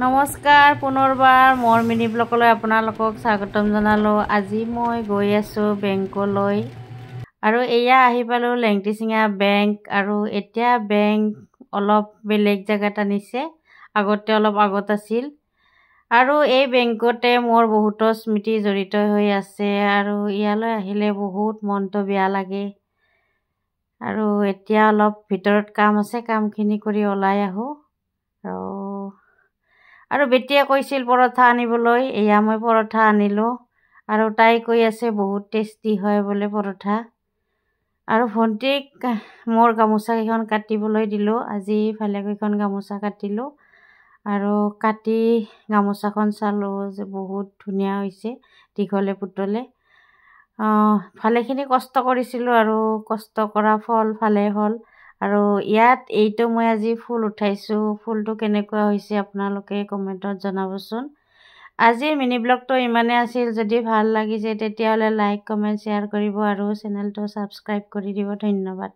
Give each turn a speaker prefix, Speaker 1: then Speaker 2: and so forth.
Speaker 1: নমস্কাৰ পুনৰবাৰ মোৰ মিনি ব্লগলৈ আপোনালোকক স্বাগতম জনালোঁ। আজি মই গৈ আছোঁ বেংকলৈ আৰু এয়া আহি পালোঁ লেংটিচিঙা বেংক। আৰু এতিয়া বেংক অলপ বেলেগ জেগাত আনিছে, আগতে অলপ আগত আছিল। আৰু এই বেংকতে মোৰ বহুতো স্মৃতি জড়িত হৈ আছে আৰু ইয়ালৈ আহিলে বহুত মনটো বেয়া লাগে। আৰু এতিয়া অলপ ভিতৰত কাম আছে, কামখিনি কৰি ওলাই আহোঁ। আৰু বেটিয়ে কৈছিল পৰঠা আনিবলৈ, এয়া মই পৰঠা আনিলোঁ। আৰু তাই কৈ আছে বহুত টেষ্টি হয় বোলে পৰঠা। আৰু ভণ্টিক মোৰ গামোচাকেইখন কাটিবলৈ দিলোঁ। আজি ভালেকেইখন গামোচা কাটিলোঁ আৰু কাটি গামোচাখন চালোঁ যে বহুত ধুনীয়া হৈছে, দীঘলে পুতলে। ভালেখিনি কষ্ট কৰিছিলোঁ আৰু কষ্ট কৰা ফল ভালে হ'ল। আৰু ইয়াত এইটো মই আজি ফুল উঠাইছোঁ, ফুলটো কেনেকুৱা হৈছে আপোনালোকে কমেণ্টত জনাবচোন। আজিৰ মিনি ব্লগটো ইমানেই আছিল। যদি ভাল লাগিছে তেতিয়াহ'লে লাইক, কমেণ্ট, শ্বেয়াৰ কৰিব আৰু চেনেলটো ছাবস্ক্ৰাইব কৰি দিব। ধন্যবাদ।